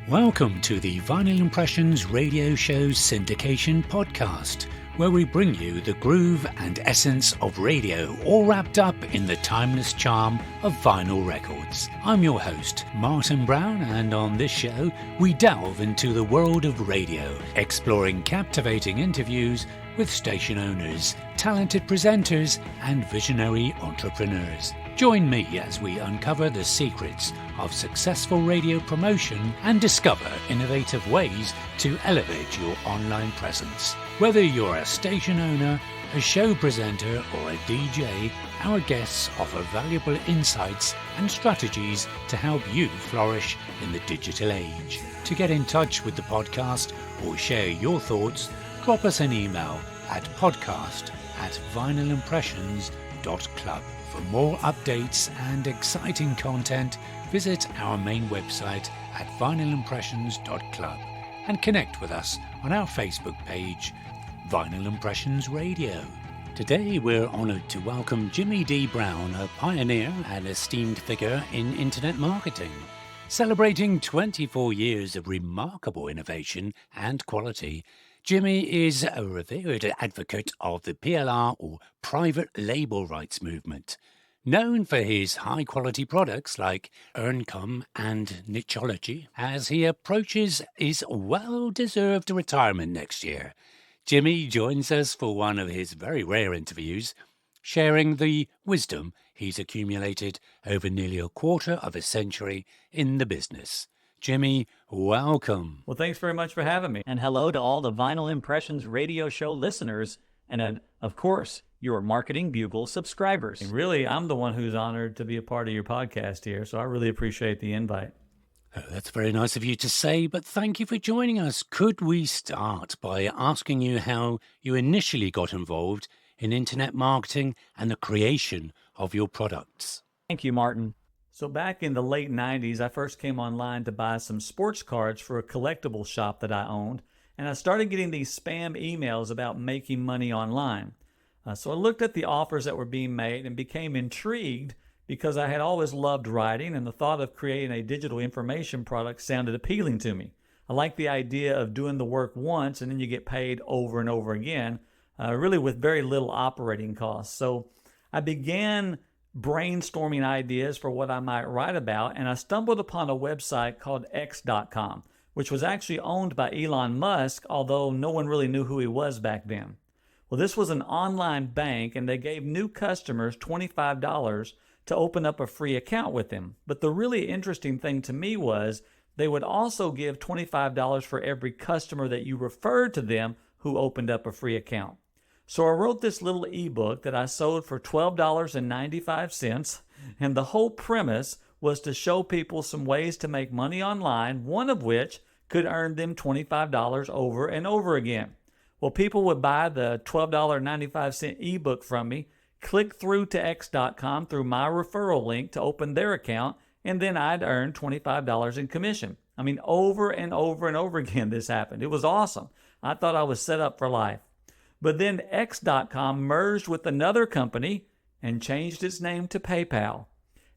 Welcome to the Vinyl Impressions radio show's Syndication podcast, where we bring you the groove and essence of radio, all wrapped up in the timeless charm of vinyl records. I'm your host, Martin Brown, and on this show, we delve into the world of radio, exploring captivating interviews with station owners, talented presenters, and visionary entrepreneurs. Join me as we uncover the secrets of successful radio promotion and discover innovative ways to elevate your online presence. Whether you're a station owner, a show presenter, or a DJ, our guests offer valuable insights and strategies to help you flourish in the digital age. To get in touch with the podcast or share your thoughts, drop us an email at podcast@vinylimpressions.club. For more updates and exciting content, visit our main website at vinylimpressions.club and connect with us on our Facebook page, Vinyl Impressions Radio. Today we're honoured to welcome Jimmy D. Brown, a pioneer and esteemed figure in internet marketing. Celebrating 24 years of remarkable innovation and quality, Jimmy is a revered advocate of the PLR, or private label rights movement. Known for his high-quality products like Earncome and Nichology, as he approaches his well-deserved retirement next year, Jimmy joins us for one of his very rare interviews, sharing the wisdom he's accumulated over nearly a quarter of a century in the business. Jimmy, welcome. Well, thanks very much for having me. And hello to all the Vinyl Impressions radio show listeners and, of course, your Marketing Bugle subscribers. And really, I'm the one who's honored to be a part of your podcast here, so I really appreciate the invite. Oh, that's very nice of you to say, but thank you for joining us. Could we start by asking you how you initially got involved in internet marketing and the creation of your products? Thank you, Martin. So back in the late 90s, I first came online to buy some sports cards for a collectible shop that I owned, and I started getting these spam emails about making money online. So I looked at the offers that were being made and became intrigued because I had always loved writing, and the thought of creating a digital information product sounded appealing to me. I liked the idea of doing the work once and then you get paid over and over again, really with very little operating costs. So I began brainstorming ideas for what I might write about, and I stumbled upon a website called X.com, which was actually owned by Elon Musk, although no one really knew who he was back then. Well, this was an online bank, and they gave new customers $25 to open up a free account with them. But the really interesting thing to me was they would also give $25 for every customer that you referred to them who opened up a free account. So I wrote this little ebook that I sold for $12.95, and the whole premise was to show people some ways to make money online, one of which could earn them $25 over and over again. Well, people would buy the $12.95 ebook from me, click through to X.com through my referral link to open their account, and then I'd earn $25 in commission. I mean, over and over and over again this happened. It was awesome. I thought I was set up for life. But then X.com merged with another company and changed its name to PayPal.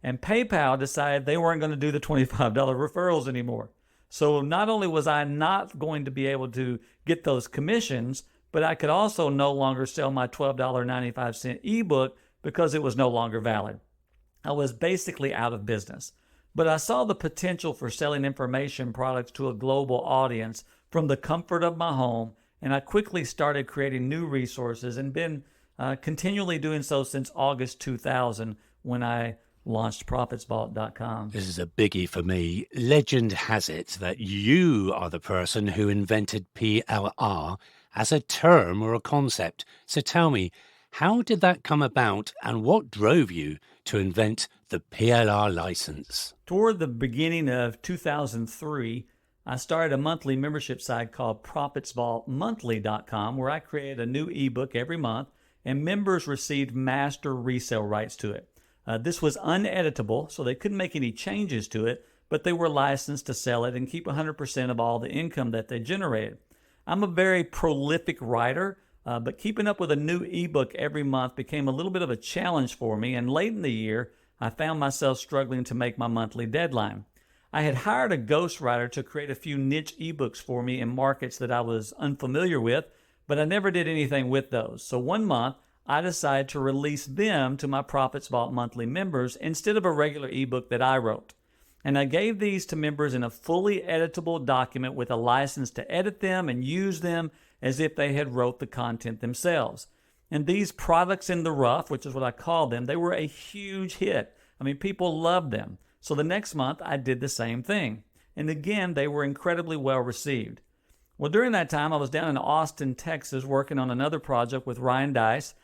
And PayPal decided they weren't going to do the $25 referrals anymore. So not only was I not going to be able to get those commissions, but I could also no longer sell my $12.95 ebook because it was no longer valid. I was basically out of business. But I saw the potential for selling information products to a global audience from the comfort of my home, and I quickly started creating new resources and been continually doing so since August 2000 when I launched ProfitsVault.com. This is a biggie for me. Legend has it that you are the person who invented PLR as a term or a concept. So tell me, how did that come about and what drove you to invent the PLR license? Toward the beginning of 2003, I started a monthly membership site called ProfitsVaultMonthly.com, where I created a new ebook every month, and members received master resale rights to it. This was uneditable, so they couldn't make any changes to it, but they were licensed to sell it and keep 100% of all the income that they generated. I'm a very prolific writer, but keeping up with a new ebook every month became a little bit of a challenge for me, and late in the year, I found myself struggling to make my monthly deadline. I had hired a ghostwriter to create a few niche ebooks for me in markets that I was unfamiliar with, but I never did anything with those. So one month, I decided to release them to my Profits Vault monthly members instead of a regular ebook that I wrote. And I gave these to members in a fully editable document with a license to edit them and use them as if they had wrote the content themselves. And these products in the rough, which is what I call them, they were a huge hit. I mean, people loved them. So the next month, I did the same thing. And again, they were incredibly well received. Well, during that time, I was down in Austin, Texas, working on another project with Ryan Dice.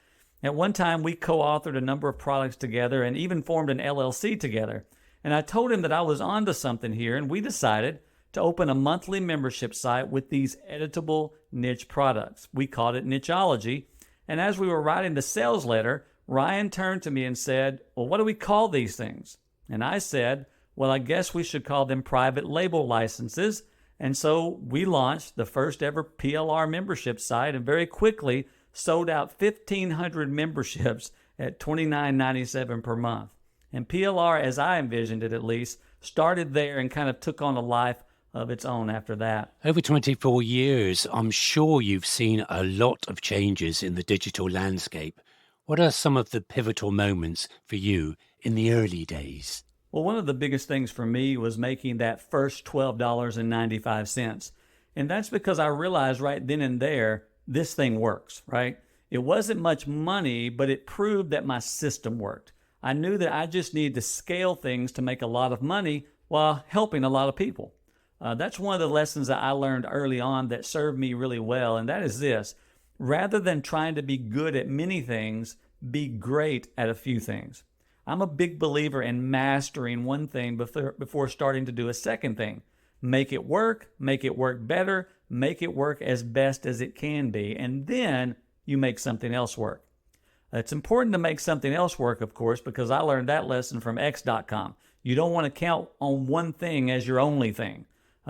At one time, we co-authored a number of products together and even formed an LLC together. And I told him that I was onto something here, and we decided to open a monthly membership site with these editable niche products. We called it Nicheology. And as we were writing the sales letter, Ryan turned to me and said, "Well, what do we call these things?" And I said, "Well, I guess we should call them private label licenses." And so we launched the first ever PLR membership site and very quickly sold out 1,500 memberships at $29.97 per month. And PLR, as I envisioned it at least, started there and kind of took on a life of its own after that. Over 24 years, I'm sure you've seen a lot of changes in the digital landscape. What are some of the pivotal moments for you in the early days? Well, one of the biggest things for me was making that first $12.95. And that's because I realized right then and there, this thing works, right? It wasn't much money, but it proved that my system worked. I knew that I just needed to scale things to make a lot of money while helping a lot of people. That's one of the lessons that I learned early on that served me really well, and that is this. Rather than trying to be good at many things, be great at a few things. I'm a big believer in mastering one thing before starting to do a second thing. Make it work better, make it work as best as it can be, and then you make something else work. It's important to make something else work, of course, because I learned that lesson from X.com. You don't want to count on one thing as your only thing.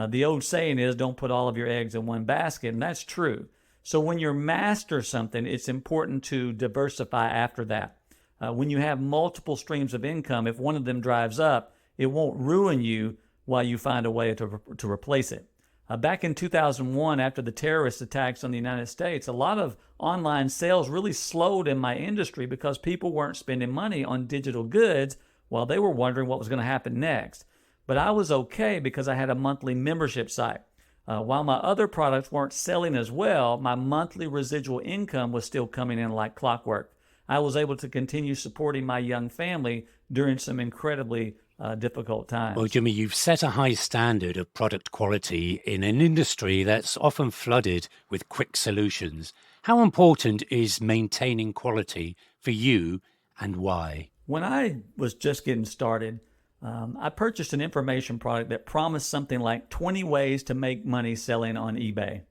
The old saying is, don't put all of your eggs in one basket, and that's true. So when you master something, it's important to diversify after that. When you have multiple streams of income, if one of them drives up, it won't ruin you while you find a way to replace it. Back in 2001, after the terrorist attacks on the United States, a lot of online sales really slowed in my industry because people weren't spending money on digital goods while they were wondering what was going to happen next. But I was okay because I had a monthly membership site. While my other products weren't selling as well, my monthly residual income was still coming in like clockwork. I was able to continue supporting my young family during some incredibly difficult times. Well, Jimmy, you've set a high standard of product quality in an industry that's often flooded with quick solutions. How important is maintaining quality for you and why? When I was just getting started, I purchased an information product that promised something like 20 ways to make money selling on eBay.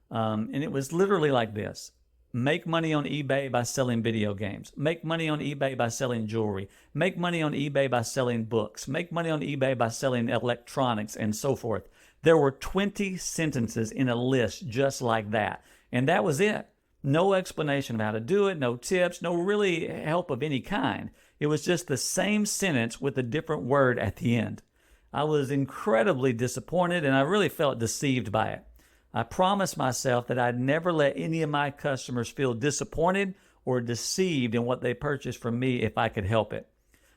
And it was literally like this. Make money on eBay by selling video games. Make money on eBay by selling jewelry. Make money on eBay by selling books. Make money on eBay by selling electronics, and so forth. There were 20 sentences in a list just like that. And that was it. No explanation of how to do it, no tips, no really help of any kind. It was just the same sentence with a different word at the end. I was incredibly disappointed, and I really felt deceived by it. I promised myself that I'd never let any of my customers feel disappointed or deceived in what they purchased from me if I could help it.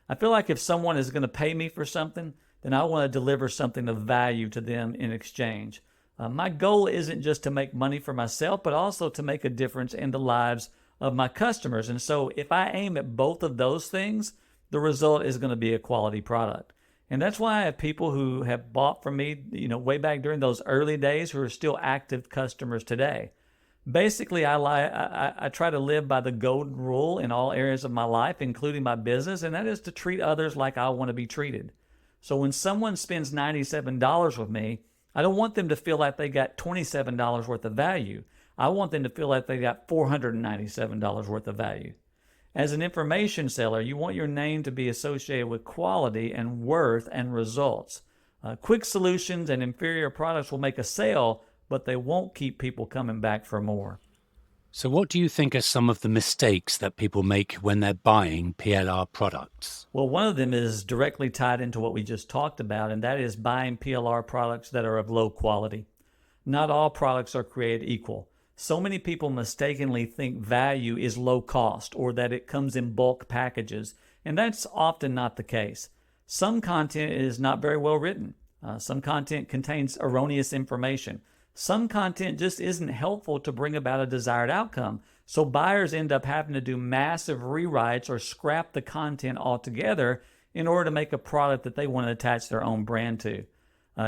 I feel like if someone is going to pay me for something, then I want to deliver something of value to them in exchange. My goal isn't just to make money for myself, but also to make a difference in the lives of my customers. And so if I aim at both of those things, the result is going to be a quality product. And that's why I have people who have bought from me, way back during those early days who are still active customers today. Basically, I try to live by the golden rule in all areas of my life, including my business, and that is to treat others like I want to be treated. So when someone spends $97 with me, I don't want them to feel like they got $27 worth of value. I want them to feel like they got $497 worth of value. As an information seller, you want your name to be associated with quality and worth and results. Quick solutions and inferior products will make a sale, but they won't keep people coming back for more. So what do you think are some of the mistakes that people make when they're buying PLR products? Well, one of them is directly tied into what we just talked about, and that is buying PLR products that are of low quality. Not all products are created equal. So many people mistakenly think value is low cost or that it comes in bulk packages, and that's often not the case. Some content is not very well written. Some content contains erroneous information. Some content just isn't helpful to bring about a desired outcome. So buyers end up having to do massive rewrites or scrap the content altogether in order to make a product that they want to attach their own brand to.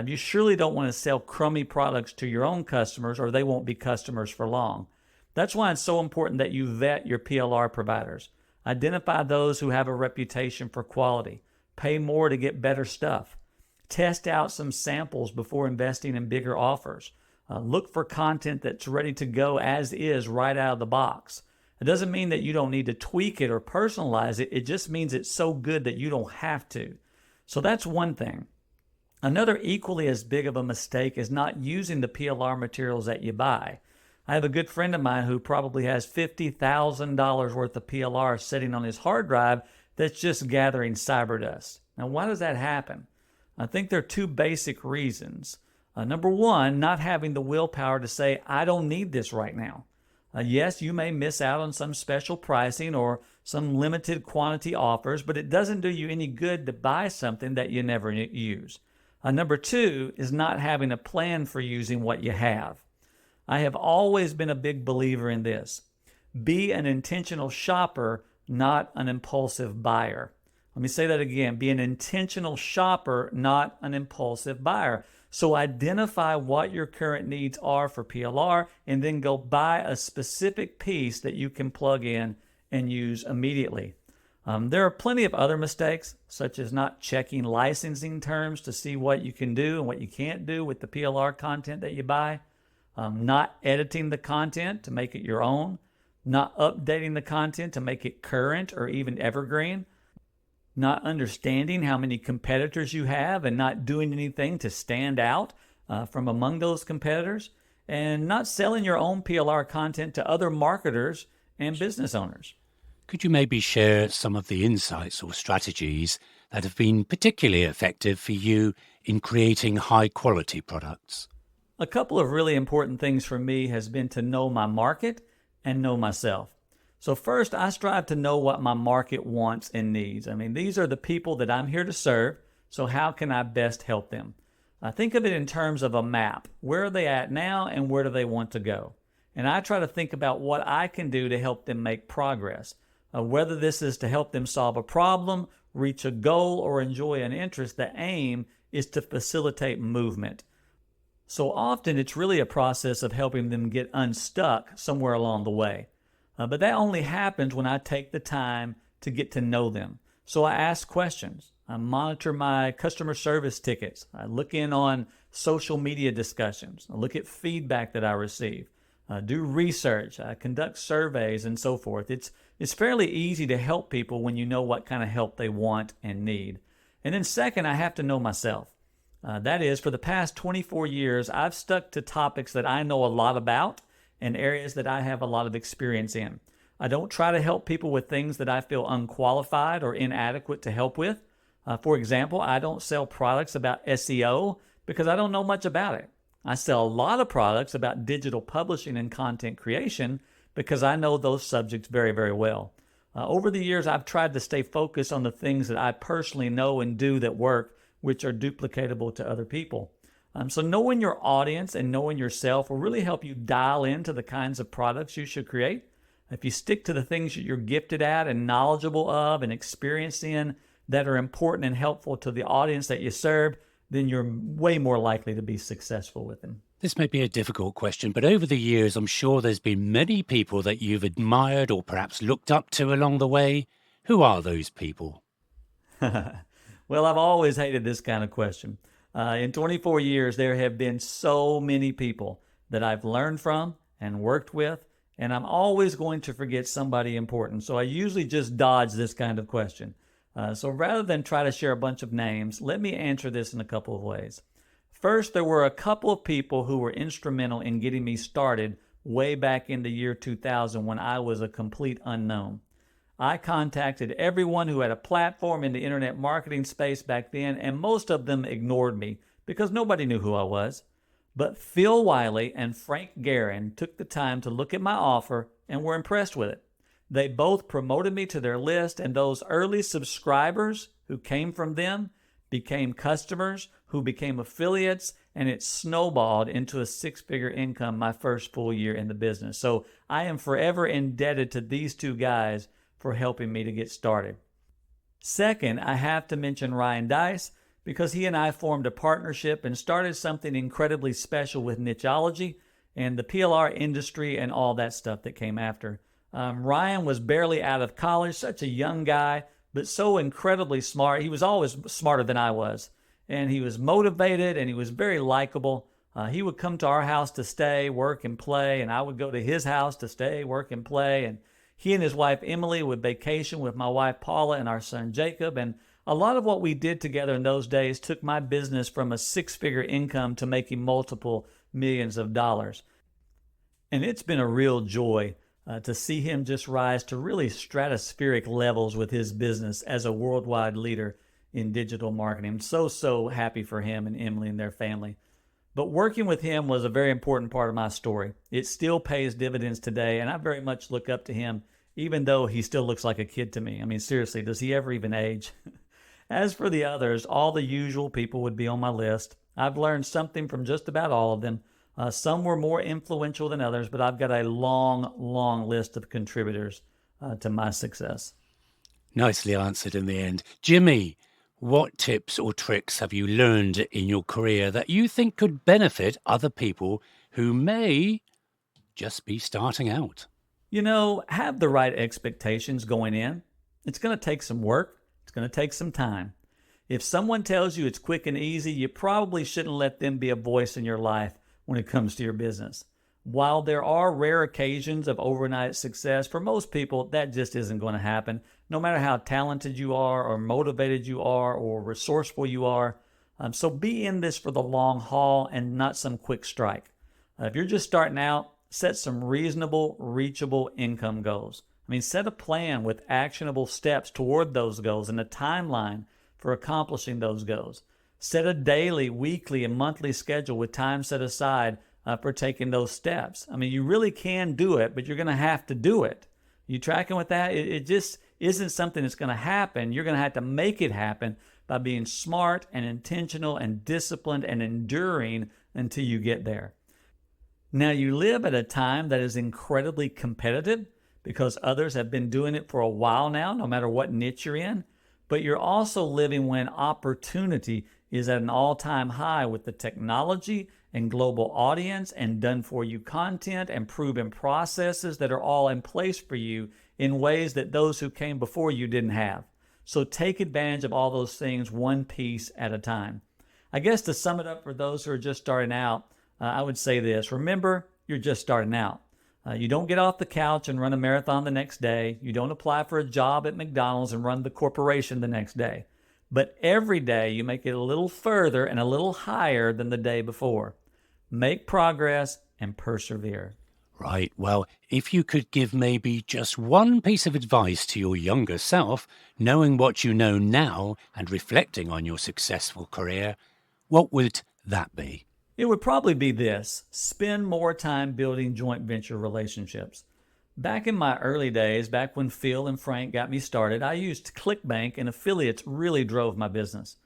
You surely don't want to sell crummy products to your own customers, or they won't be customers for long. That's why it's so important that you vet your PLR providers. Identify those who have a reputation for quality. Pay more to get better stuff. Test out some samples before investing in bigger offers. Look for content that's ready to go as is right out of the box. It doesn't mean that you don't need to tweak it or personalize it. It just means it's so good that you don't have to. So that's one thing. Another equally as big of a mistake is not using the PLR materials that you buy. I have a good friend of mine who probably has $50,000 worth of PLR sitting on his hard drive that's just gathering cyber dust. Now, why does that happen? I think there are two basic reasons. Number one, not having the willpower to say, I don't need this right now. Yes, you may miss out on some special pricing or some limited quantity offers, but it doesn't do you any good to buy something that you never use. Number two is not having a plan for using what you have. I have always been a big believer in this. Be an intentional shopper, not an impulsive buyer. Let me say that again. Be an intentional shopper, not an impulsive buyer. So identify what your current needs are for PLR and then go buy a specific piece that you can plug in and use immediately. There are plenty of other mistakes, such as not checking licensing terms to see what you can do and what you can't do with the PLR content that you buy, not editing the content to make it your own, not updating the content to make it current or even evergreen, not understanding how many competitors you have and not doing anything to stand out from among those competitors, and not selling your own PLR content to other marketers and business owners. Could you maybe share some of the insights or strategies that have been particularly effective for you in creating high-quality products? A couple of really important things for me has been to know my market and know myself. So first, I strive to know what my market wants and needs. These are the people that I'm here to serve, so how can I best help them? Think of it in terms of a map. Where are they at now and where do they want to go? And I try to think about what I can do to help them make progress. Whether this is to help them solve a problem, reach a goal, or enjoy an interest, the aim is to facilitate movement. So often it's really a process of helping them get unstuck somewhere along the way. But that only happens when I take the time to get to know them. So I ask questions. I monitor my customer service tickets. I look in on social media discussions. I look at feedback that I receive. I do research. I conduct surveys and so forth. It's fairly easy to help people when you know what kind of help they want and need. And then second, I have to know myself. That is, for the past 24 years, I've stuck to topics that I know a lot about and areas that I have a lot of experience in. I don't try to help people with things that I feel unqualified or inadequate to help with. For example, I don't sell products about SEO because I don't know much about it. I sell a lot of products about digital publishing and content creation because I know those subjects very, very well. Over the years, I've tried to stay focused on the things that I personally know and do that work, which are duplicatable to other people. So knowing your audience and knowing yourself will really help you dial into the kinds of products you should create. If you stick to the things that you're gifted at and knowledgeable of and experienced in that are important and helpful to the audience that you serve, then you're way more likely to be successful with them. This may be a difficult question, but over the years, I'm sure there's been many people that you've admired or perhaps looked up to along the way. Who are those people? Well, I've always hated this kind of question. In 24 years, there have been so many people that I've learned from and worked with, and I'm always going to forget somebody important. So I usually just dodge this kind of question. So rather than try to share a bunch of names, let me answer this in a couple of ways. First, there were a couple of people who were instrumental in getting me started way back in the year 2000 when I was a complete unknown. I contacted everyone who had a platform in the internet marketing space back then, and most of them ignored me because nobody knew who I was. But Phil Wiley and Frank Guerin took the time to look at my offer and were impressed with it. They both promoted me to their list, and those early subscribers who came from them became customers who became affiliates, and it snowballed into a six-figure income my first full year in the business. So I am forever indebted to these two guys for helping me to get started. Second, I have to mention Ryan Dice because he and I formed a partnership and started something incredibly special with nicheology and the PLR industry and all that stuff that came after. Ryan was barely out of college, such a young guy, but so incredibly smart. He was always smarter than I was. And he was motivated and he was very likable. He would come to our house to stay, work, and play, and I would go to his house to stay, work, and play. And he and his wife Emily would vacation with my wife Paula and our son Jacob. And a lot of what we did together in those days took my business from a six-figure income to making multiple millions of dollars. And it's been a real joy to see him just rise to really stratospheric levels with his business as a worldwide leader in digital marketing. I'm so happy for him and Emily and their family. But working with him was a very important part of my story. It still pays dividends today, and I very much look up to him, even though he still looks like a kid to me. I mean, seriously, does he ever even age? As for the others, all the usual people would be on my list. I've learned something from just about all of them. Some were more influential than others, but I've got a long list of contributors to my success. Nicely answered in the end. Jimmy, what tips or tricks have you learned in your career that you think could benefit other people who may just be starting out? Have the right expectations going in. It's going to take some work. It's going to take some time. If someone tells you it's quick and easy, you probably shouldn't let them be a voice in your life when it comes to your business. While there are rare occasions of overnight success, for most people, that just isn't going to happen. No matter how talented you are or motivated you are or resourceful you are. So be in this for the long haul and not some quick strike. If you're just starting out, set some reasonable, reachable income goals. Set a plan with actionable steps toward those goals and a timeline for accomplishing those goals. Set a daily, weekly, and monthly schedule with time set aside for taking those steps. You really can do it, but you're going to have to do it. You tracking with that? It just isn't something that's going to happen. You're going to have to make it happen by being smart and intentional and disciplined and enduring until you get there. Now, you live at a time that is incredibly competitive because others have been doing it for a while now, no matter what niche you're in. But you're also living when opportunity is at an all-time high with the technology and global audience and done-for-you content and proven processes that are all in place for you in ways that those who came before you didn't have. So take advantage of all those things one piece at a time. I guess to sum it up for those who are just starting out, I would say this. Remember, you're just starting out. You don't get off the couch and run a marathon the next day. You don't apply for a job at McDonald's and run the corporation the next day. But every day you make it a little further and a little higher than the day before. Make progress and persevere. Right. Well, if you could give maybe just one piece of advice to your younger self, knowing what you know now and reflecting on your successful career, what would that be? It would probably be this: spend more time building joint venture relationships. Back in my early days, back when Phil and Frank got me started, I used ClickBank, and affiliates really drove my business.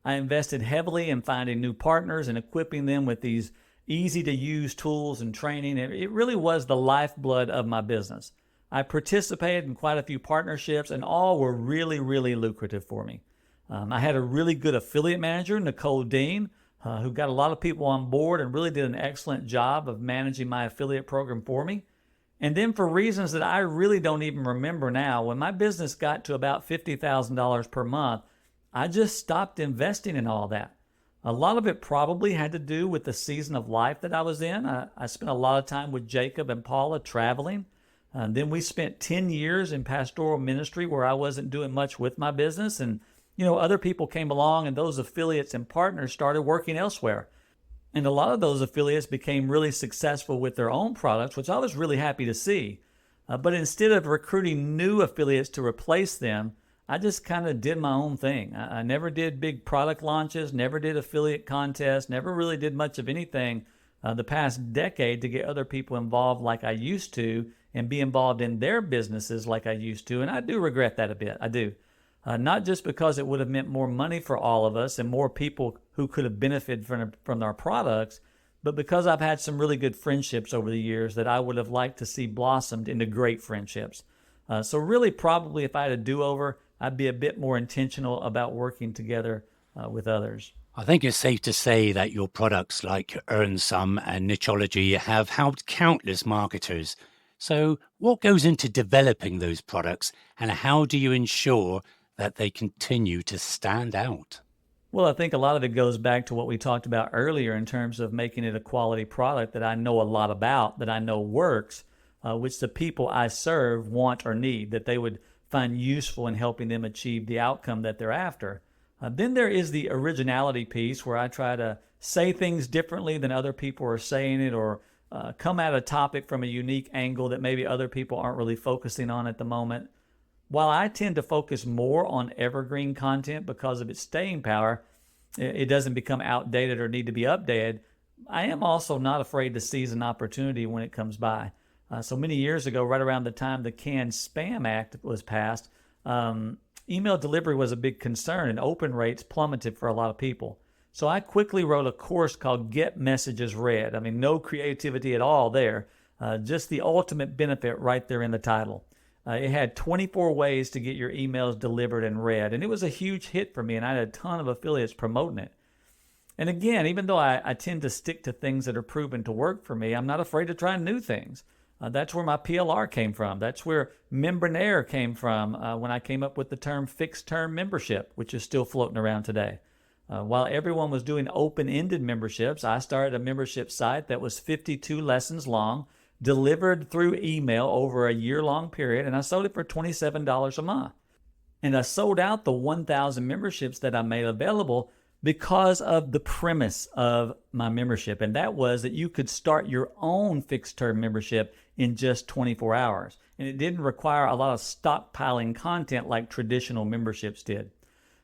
I invested heavily in finding new partners and equipping them with these easy-to-use tools and training. It really was the lifeblood of my business. I participated in quite a few partnerships, and all were really lucrative for me. I had a really good affiliate manager, Nicole Dean, who got a lot of people on board and really did an excellent job of managing my affiliate program for me. And then for reasons that I really don't even remember now, when my business got to about $50,000 per month, I just stopped investing in all that. A lot of it probably had to do with the season of life that I was in. I spent a lot of time with Jacob and Paula traveling. Then we spent 10 years in pastoral ministry where I wasn't doing much with my business. And, other people came along and those affiliates and partners started working elsewhere. And a lot of those affiliates became really successful with their own products, which I was really happy to see. But instead of recruiting new affiliates to replace them, I just kind of did my own thing. I never did big product launches, never did affiliate contests, never really did much of anything the past decade to get other people involved like I used to and be involved in their businesses like I used to. And I do regret that a bit. I do. Not just because it would have meant more money for all of us and more people who could have benefited from our products, but because I've had some really good friendships over the years that I would have liked to see blossomed into great friendships. So really, probably if I had a do-over, I'd be a bit more intentional about working together with others. I think it's safe to say that your products like Earn Some and Nichology have helped countless marketers. So what goes into developing those products, and how do you ensure that they continue to stand out? Well, I think a lot of it goes back to what we talked about earlier in terms of making it a quality product that I know a lot about, that I know works, which the people I serve want or need, that they would find useful in helping them achieve the outcome that they're after. Then there is the originality piece where I try to say things differently than other people are saying it, or come at a topic from a unique angle that maybe other people aren't really focusing on at the moment. While I tend to focus more on evergreen content because of its staying power, it doesn't become outdated or need to be updated, I am also not afraid to seize an opportunity when it comes by. So many years ago, right around the time the Canned Spam Act was passed, email delivery was a big concern and open rates plummeted for a lot of people. So I quickly wrote a course called Get Messages Read. I mean, no creativity at all there, just the ultimate benefit right there in the title. It had 24 ways to get your emails delivered and read, and it was a huge hit for me, and I had a ton of affiliates promoting it. And again, even though I tend to stick to things that are proven to work for me, I'm not afraid to try new things. That's where my PLR came from. That's where Membranaire came from when I came up with the term fixed-term membership, which is still floating around today. While everyone was doing open-ended memberships, I started a membership site that was 52 lessons long, delivered through email over a year-long period, and I sold it for $27 a month. And I sold out the 1,000 memberships that I made available because of the premise of my membership, and that was that you could start your own fixed-term membership in just 24 hours. And it didn't require a lot of stockpiling content like traditional memberships did.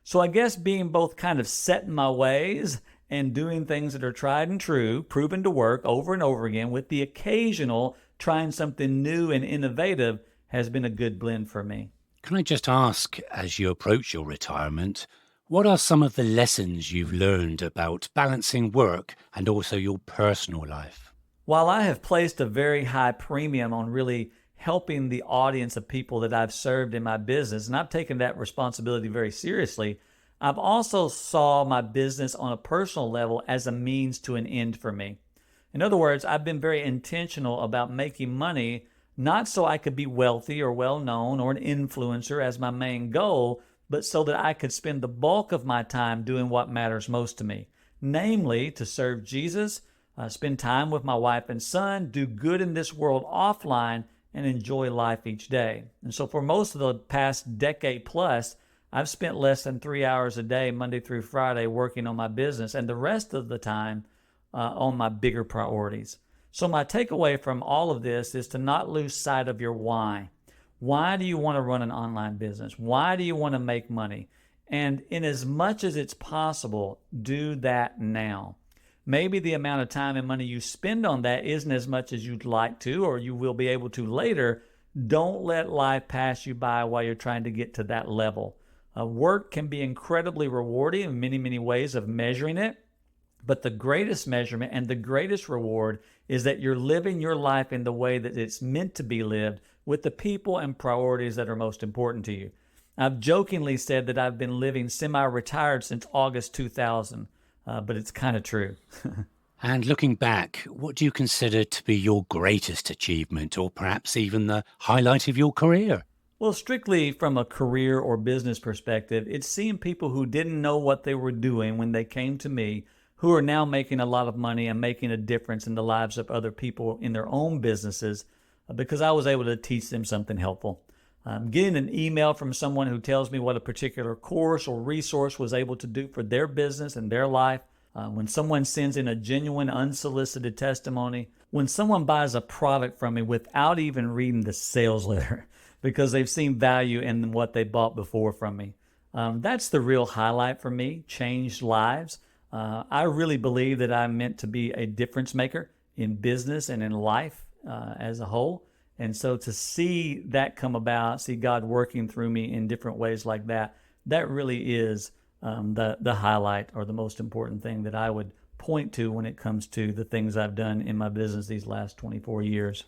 So I guess being both kind of set in my ways and doing things that are tried and true, proven to work over and over again, with the occasional trying something new and innovative, has been a good blend for me. Can I just ask, as you approach your retirement, what are some of the lessons you've learned about balancing work and also your personal life? While I have placed a very high premium on really helping the audience of people that I've served in my business, and I've taken that responsibility very seriously, I've also saw my business on a personal level as a means to an end for me. In other words, I've been very intentional about making money, not so I could be wealthy or well-known or an influencer as my main goal, but so that I could spend the bulk of my time doing what matters most to me, namely to serve Jesus, spend time with my wife and son, do good in this world offline, and enjoy life each day. And so for most of the past decade plus, I've spent less than 3 hours a day, Monday through Friday, working on my business, and the rest of the time on my bigger priorities. So my takeaway from all of this is to not lose sight of your why. Why do you want to run an online business? Why do you want to make money? And in as much as it's possible, do that now. Maybe the amount of time and money you spend on that isn't as much as you'd like to, or you will be able to later. Don't let life pass you by while you're trying to get to that level. Work can be incredibly rewarding in many, many ways of measuring it, but the greatest measurement and the greatest reward is that you're living your life in the way that it's meant to be lived, with the people and priorities that are most important to you. I've jokingly said that I've been living semi-retired since August 2000, but it's kind of true. And looking back, what do you consider to be your greatest achievement, or perhaps even the highlight of your career? Well, strictly from a career or business perspective, it's seeing people who didn't know what they were doing when they came to me, who are now making a lot of money and making a difference in the lives of other people in their own businesses, because I was able to teach them something helpful. Getting an email from someone who tells me what a particular course or resource was able to do for their business and their life, When someone sends in a genuine, unsolicited testimony, when someone buys a product from me without even reading the sales letter because they've seen value in what they bought before from me. That's the real highlight for me, changed lives. I really believe that I'm meant to be a difference maker in business and in life as a whole. And so to see that come about, see God working through me in different ways like that, that really is the highlight or the most important thing that I would point to when it comes to the things I've done in my business these last 24 years.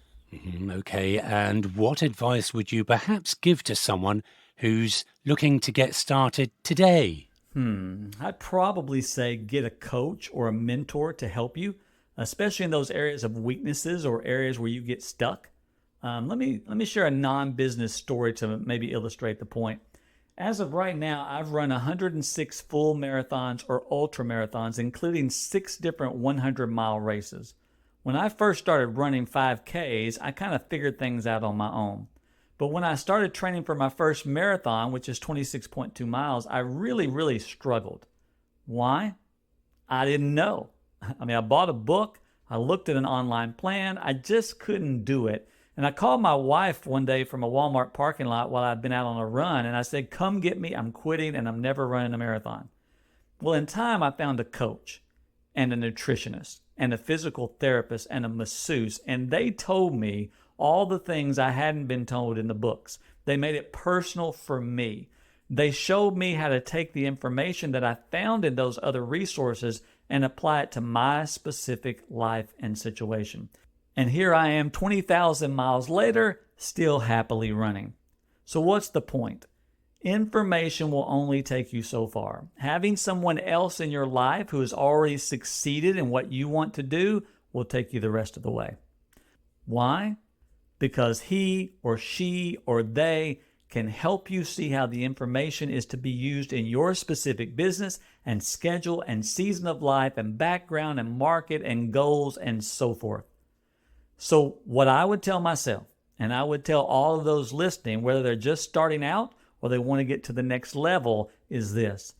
Okay, and what advice would you perhaps give to someone who's looking to get started today? I'd probably say get a coach or a mentor to help you, especially in those areas of weaknesses or areas where you get stuck. Let me share a non-business story to maybe illustrate the point. As of right now, I've run 106 full marathons or ultra marathons, including 6 different 100-mile races. When I first started running 5Ks, I kind of figured things out on my own. But when I started training for my first marathon, which is 26.2 miles, I really struggled. Why? I didn't know. I bought a book. I looked at an online plan. I just couldn't do it. And I called my wife one day from a Walmart parking lot while I'd been out on a run, and I said, come get me, I'm quitting, and I'm never running a marathon. Well, in time, I found a coach and a nutritionist and a physical therapist and a masseuse, and they told me all the things I hadn't been told in the books. They made it personal for me. They showed me how to take the information that I found in those other resources and apply it to my specific life and situation. And here I am 20,000 miles later, still happily running. So what's the point? Information will only take you so far. Having someone else in your life who has already succeeded in what you want to do will take you the rest of the way. Why? Because he or she or they can help you see how the information is to be used in your specific business and schedule and season of life and background and market and goals and so forth. So what I would tell myself, and I would tell all of those listening, whether they're just starting out or they want to get to the next level, is this.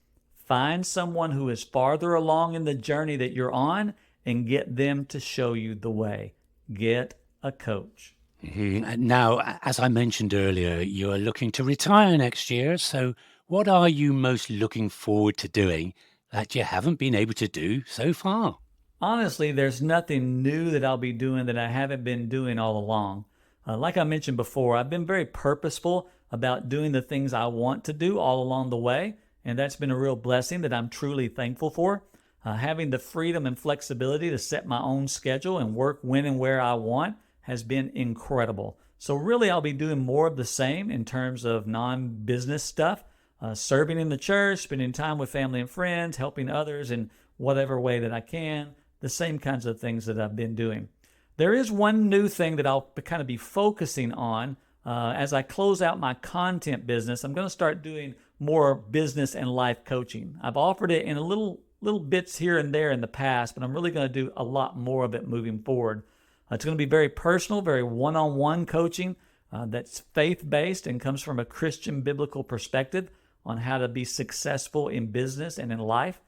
Find someone who is farther along in the journey that you're on and get them to show you the way. Get a coach. Now, as I mentioned earlier, you are looking to retire next year. So what are you most looking forward to doing that you haven't been able to do so far? Honestly, there's nothing new that I'll be doing that I haven't been doing all along. Like I mentioned before, I've been very purposeful about doing the things I want to do all along the way, and that's been a real blessing that I'm truly thankful for. Having the freedom and flexibility to set my own schedule and work when and where I want has been incredible. So really, I'll be doing more of the same in terms of non-business stuff, serving in the church, spending time with family and friends, helping others in whatever way that I can. The same kinds of things that I've been doing. There is one new thing that I'll kind of be focusing on as I close out my content business. I'm going to start doing more business and life coaching. I've offered it in a little bits here and there in the past, but I'm really going to do a lot more of it moving forward. It's going to be very personal, very one-on-one coaching that's faith-based and comes from a Christian biblical perspective on how to be successful in business and in life.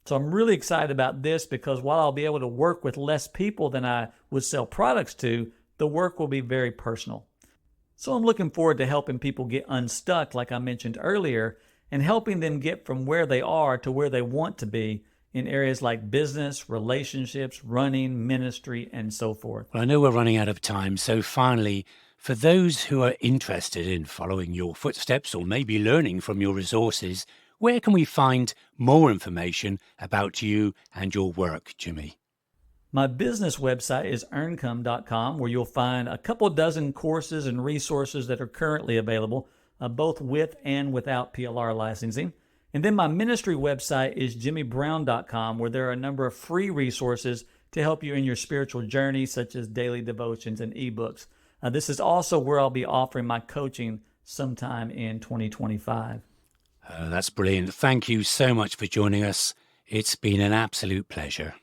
So I'm really excited about this because while I'll be able to work with less people than I would sell products to, the work will be very personal. So I'm looking forward to helping people get unstuck, like I mentioned earlier, and helping them get from where they are to where they want to be in areas like business, relationships, running, ministry, and so forth. Well, I know we're running out of time, so finally, for those who are interested in following your footsteps or maybe learning from your resources, where can we find more information about you and your work, Jimmy? My business website is earncome.com, where you'll find a couple dozen courses and resources that are currently available, both with and without PLR licensing. And then my ministry website is jimmybrown.com, where there are a number of free resources to help you in your spiritual journey, such as daily devotions and ebooks. This is also where I'll be offering my coaching sometime in 2025. That's brilliant. Thank you so much for joining us. It's been an absolute pleasure.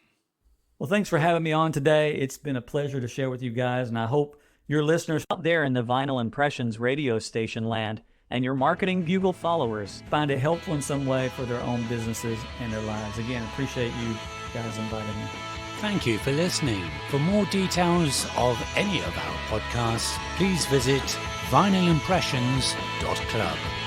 Well, thanks for having me on today. It's been a pleasure to share with you guys, and I hope your listeners out there in the Vinyl Impressions radio station land and your Marketing Bugle followers find it helpful in some way for their own businesses and their lives. Again, appreciate you guys invited me. Thank you for listening. For more details of any of our podcasts, please visit vinylimpressions.club.